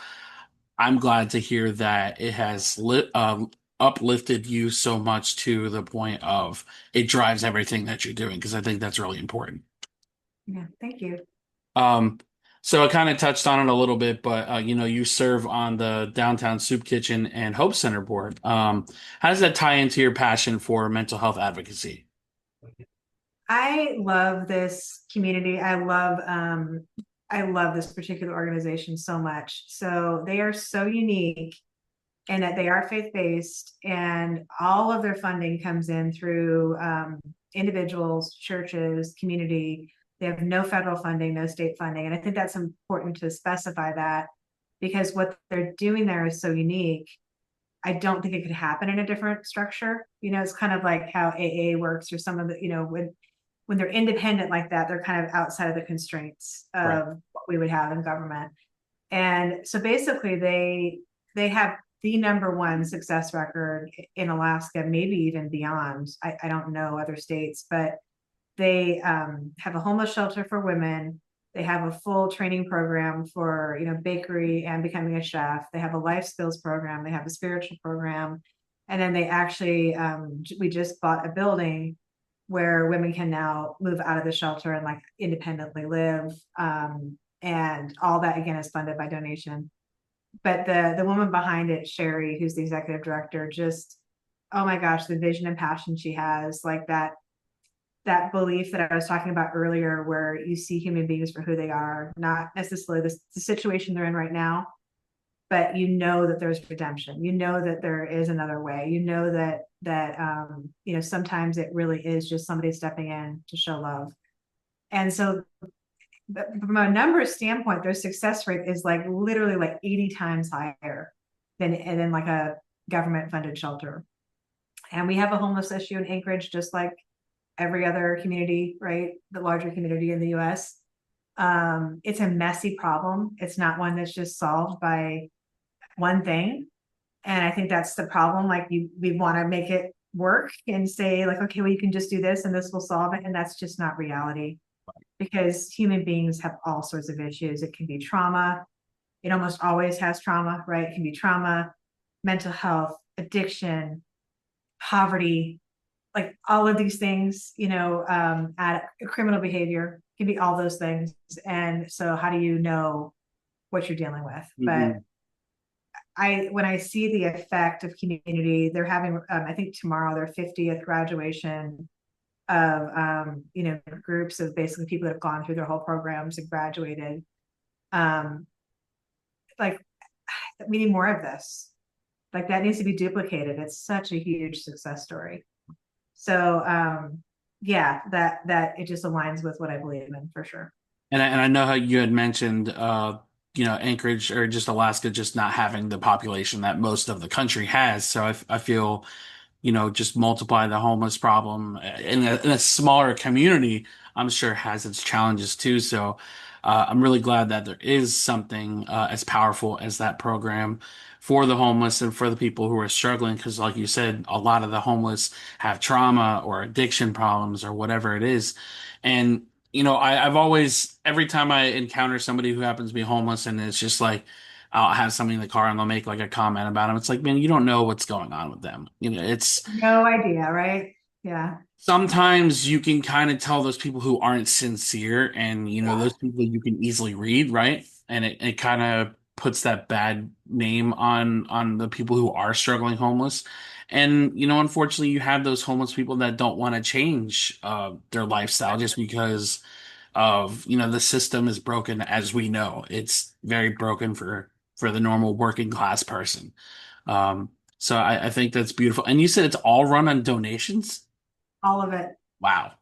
I'm glad to hear that it has uplifted you so much to the point of it drives everything that you're doing, because I think that's really important. Yeah. Thank you. Um, so I kind of touched on it a little bit, but you serve on the Downtown Soup Kitchen and Hope Center board. How does that tie into your passion for mental health advocacy? I love this community. I love this particular organization so much. So they are so unique in that they are faith-based, and all of their funding comes in through individuals, churches, community. They have no federal funding, no state funding. And I think that's important to specify that, because what they're doing there is so unique. I don't think it could happen in a different structure. It's kind of like how AA works, or some of the, when they're independent like that, they're kind of outside of the constraints Right. of what we would have in government. And so basically they have the number one success record in Alaska, maybe even beyond. I don't know other states, but they have a homeless shelter for women. They have a full training program for, bakery and becoming a chef. They have a life skills program. They have a spiritual program. And then they actually, we just bought a building where women can now move out of the shelter and like independently live. And all that again is funded by donation. But the woman behind it, Sherry, who's the executive director, just, oh my gosh, the vision and passion she has, like that belief that I was talking about earlier, where you see human beings for who they are, not necessarily the situation they're in right now, but that there's redemption. That there is another way. That sometimes it really is just somebody stepping in to show love. And so from a numbers standpoint, their success rate is like literally like 80 times higher than like a government funded shelter. And we have a homeless issue in Anchorage, just like every other community, right? The larger community in the US. It's a messy problem. It's not one that's just solved by one thing. And I think that's the problem. Like we want to make it work and say like, okay, well, you can just do this and this will solve it. And that's just not reality, because human beings have all sorts of issues. It can be trauma. It almost always has trauma, right? It can be trauma, mental health, addiction, poverty, like all of these things, at criminal behavior can be all those things. And so how do you know what you're dealing with? But when I see the effect of community, they're having, I think tomorrow, their 50th graduation of, groups of basically people that have gone through their whole programs and graduated. Like we need more of this. Like that needs to be duplicated. It's such a huge success story. So, yeah, that it just aligns with what I believe in for sure. And I know how you had mentioned, Anchorage or just Alaska just not having the population that most of the country has. So I feel, just multiply the homeless problem in a smaller community, I'm sure has its challenges too. So I'm really glad that there is something as powerful as that program for the homeless and for the people who are struggling. Because, like you said, a lot of the homeless have trauma or addiction problems or whatever it is. And, I've always, every time I encounter somebody who happens to be homeless and it's just like, I'll have somebody in the car and they'll make like a comment about them. It's like, man, you don't know what's going on with them. It's No idea, right? Yeah. sometimes you can kind of tell those people who aren't sincere and, those people you can easily read, right? And it kind of puts that bad name on the people who are struggling homeless. And, unfortunately, you have those homeless people that don't want to change their lifestyle just because of the system is broken as we know it's very broken for the normal working class person. So I think that's beautiful. And you said it's all run on donations. All of it. Wow.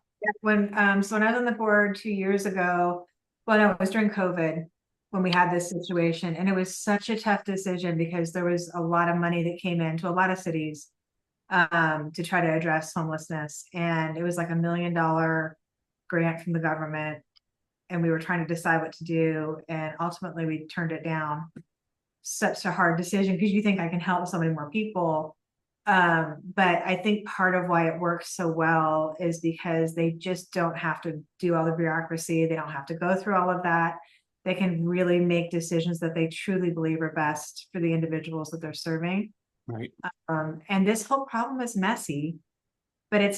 When I was on the board 2 years ago, well, no, it was during COVID when we had this situation, and it was such a tough decision because there was a lot of money that came into a lot of cities to try to address homelessness, and it was like $1 million grant from the government, and we were trying to decide what to do, and ultimately we turned it down. Such a hard decision because you think I can help so many more people. But I think part of why it works so well is because they just don't have to do all the bureaucracy. They don't have to go through all of that. They can really make decisions that they truly believe are best for the individuals that they're serving. Right. And this whole problem is messy, but I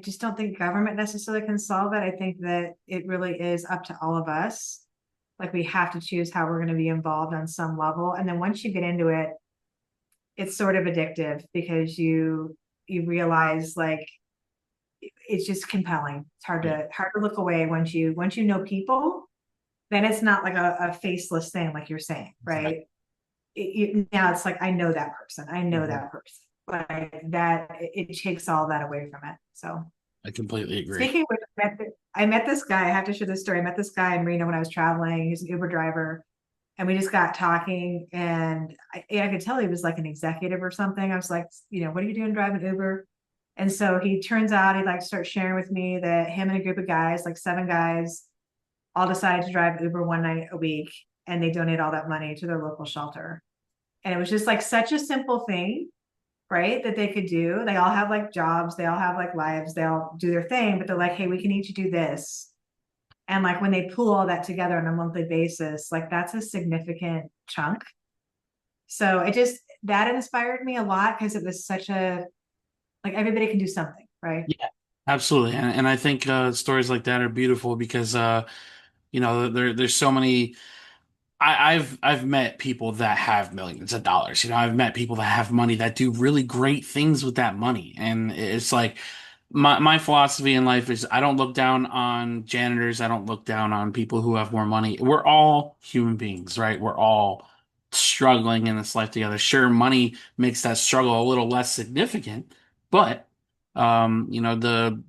just don't think government necessarily can solve it. I think that it really is up to all of us. Like we have to choose how we're going to be involved on some level. And then once you get into it, it's sort of addictive because you realize like it's just compelling. It's hard Yeah. to look away once you know people, then it's not like a faceless thing like you're saying, Exactly. right? Now it's like I know that person. I know Mhm. that person. Like that it takes all that away from it. So I completely agree. speaking of which, I met this guy. I have to share this story. I met this guy in Reno when I was traveling. He's an Uber driver. And we just got talking, and I could tell he was like an executive or something. I was like, what are you doing driving Uber? And so he turns out he like starts sharing with me that him and a group of guys, like 7 guys, all decided to drive Uber one night a week, and they donate all that money to their local shelter. And it was just like such a simple thing, right? That they could do. They all have like jobs, they all have like lives, they all do their thing, but they're like, hey, we can each do this. And like when they pull all that together on a monthly basis, like that's a significant chunk. So it just, that inspired me a lot because it was such a, like everybody can do something, right? Yeah, absolutely. And I think stories like that are beautiful because there's so many. I've met people that have millions of dollars. I've met people that have money that do really great things with that money. And it's like my philosophy in life is I don't look down on janitors. I don't look down on people who have more money. We're all human beings, right? We're all struggling in this life together. Sure, money makes that struggle a little less significant, but the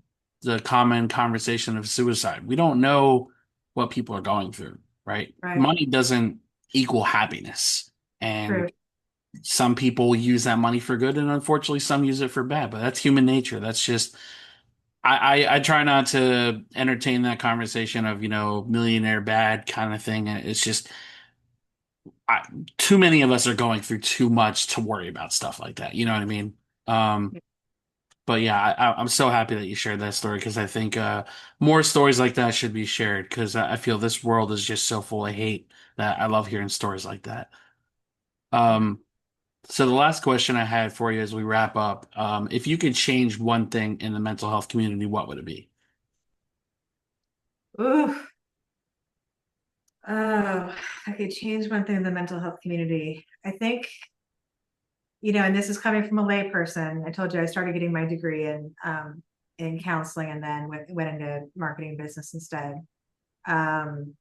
common conversation of suicide. We don't know what people are going through, right? Right. Money doesn't equal happiness. True. And some people use that money for good, and unfortunately, some use it for bad. But that's human nature. That's just I try not to entertain that conversation of, millionaire bad kind of thing. It's just I, too many of us are going through too much to worry about stuff like that. You know what I mean? Um, but yeah, I'm so happy that you shared that story because I think more stories like that should be shared because I feel this world is just so full of hate that I love hearing stories like that. Um, so the last question I had for you as we wrap up, if you could change one thing in the mental health community, what would it be? Ooh. Oh, I could change one thing in the mental health community. I think, and this is coming from a layperson. I told you I started getting my degree in counseling and then went into marketing business instead. Um,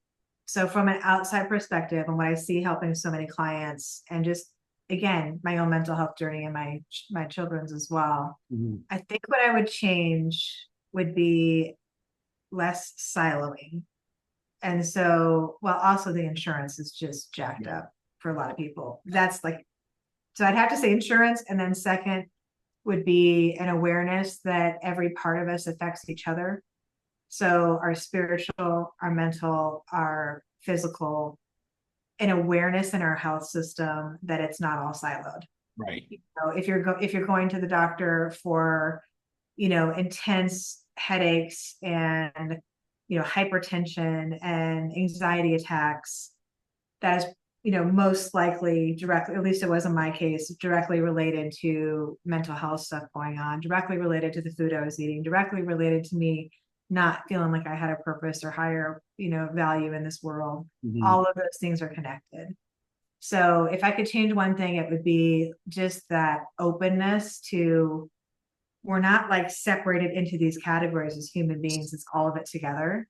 so from an outside perspective and what I see helping so many clients and just again, my own mental health journey and my children's as well. Mhm. I think what I would change would be less siloing. And so, well, also the insurance is just jacked Yeah. up for a lot of people. That's like, so I'd have to say insurance. And then second would be an awareness that every part of us affects each other. So our spiritual, our mental, our physical, an awareness in our health system that it's not all siloed. Right. If you're going to the doctor for, intense headaches and hypertension and anxiety attacks, that is most likely directly, at least it was in my case, directly related to mental health stuff going on, directly related to the food I was eating, directly related to me not feeling like I had a purpose or higher value in this world. Mhm. All of those things are connected. So if I could change one thing, it would be just that openness to, we're not like separated into these categories as human beings, it's all of it together.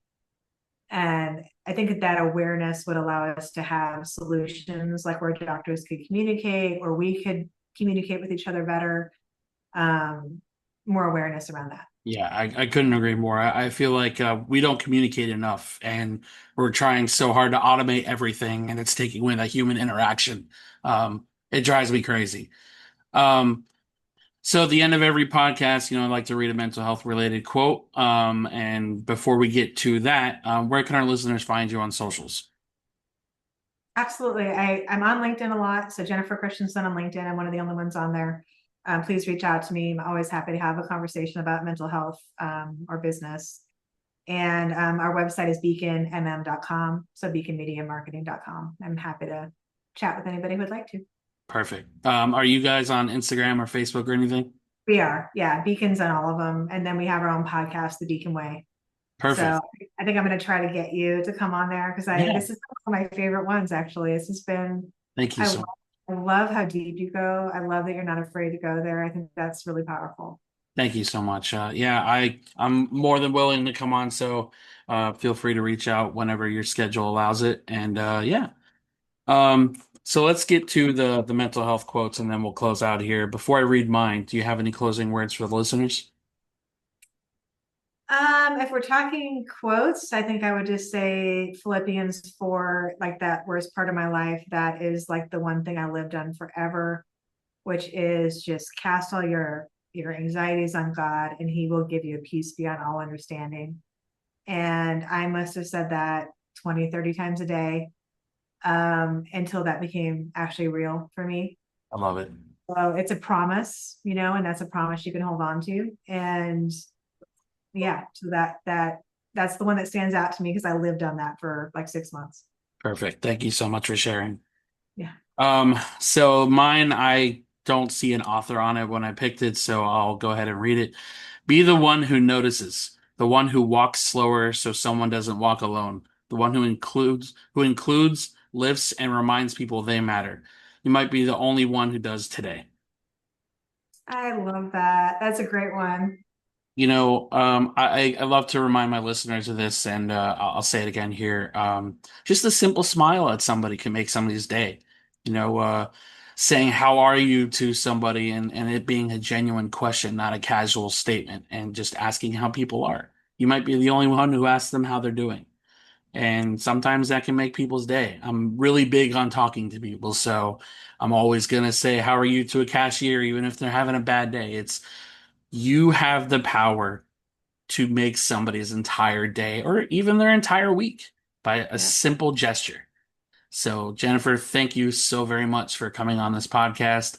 And I think that that awareness would allow us to have solutions like where doctors could communicate or we could communicate with each other better. Um, More awareness around that. Yeah, I couldn't agree more. I feel like we don't communicate enough, and we're trying so hard to automate everything, and it's taking away that human interaction. It drives me crazy. Um, so at the end of every podcast, I like to read a mental health related quote. And before we get to that, where can our listeners find you on socials? Absolutely. I'm on LinkedIn a lot. So Jennifer Christensen on LinkedIn. I'm one of the only ones on there. Please reach out to me. I'm always happy to have a conversation about mental health or business. And our website is beaconmm.com. So beaconmediamarketing.com. I'm happy to chat with anybody who would like to. Perfect. Are you guys on Instagram or Facebook or anything? We are. Yeah. Beacons on all of them. And then we have our own podcast, The Beacon Way. So Perfect. I think I'm going to try to get you to come on there because Yeah. this is one of my favorite ones actually. This has been, Thank you I so love, much. I love how deep you go. I love that you're not afraid to go there. I think that's really powerful. Thank you so much. Yeah, I'm more than willing to come on, so feel free to reach out whenever your schedule allows it. And yeah. So let's get to the mental health quotes and then we'll close out here. Before I read mine, do you have any closing words for the listeners? If we're talking quotes, I think I would just say Philippians 4, like that worst part of my life. That is like the one thing I lived on forever, which is just cast all your anxieties on God and he will give you a peace beyond all understanding. And I must have said that 20, 30 times a day until that became actually real for me. I love it. So it's a promise, and that's a promise you can hold on to. And yeah, so that's the one that stands out to me because I lived on that for like 6 months. Perfect. Thank you so much for sharing. Yeah. So mine, I don't see an author on it when I picked it, so I'll go ahead and read it. Be the one who notices, the one who walks slower so someone doesn't walk alone, the one who includes, lifts, and reminds people they matter. You might be the only one who does today. I love that. That's a great one. I love to remind my listeners of this, and I'll say it again here. Just a simple smile at somebody can make somebody's day. You know, saying "How are you" to somebody, and it being a genuine question, not a casual statement, and just asking how people are. You might be the only one who asks them how they're doing, and sometimes that can make people's day. I'm really big on talking to people, so I'm always gonna say "How are you" to a cashier, even if they're having a bad day. It's you have the power to make somebody's entire day or even their entire week by a Yeah. simple gesture. So, Jennifer, thank you so very much for coming on this podcast.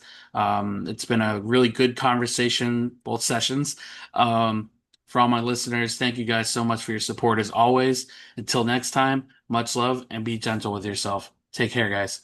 It's been a really good conversation, both sessions. Um, for all my listeners, thank you guys so much for your support as always. Until next time, much love and be gentle with yourself. Take care, guys.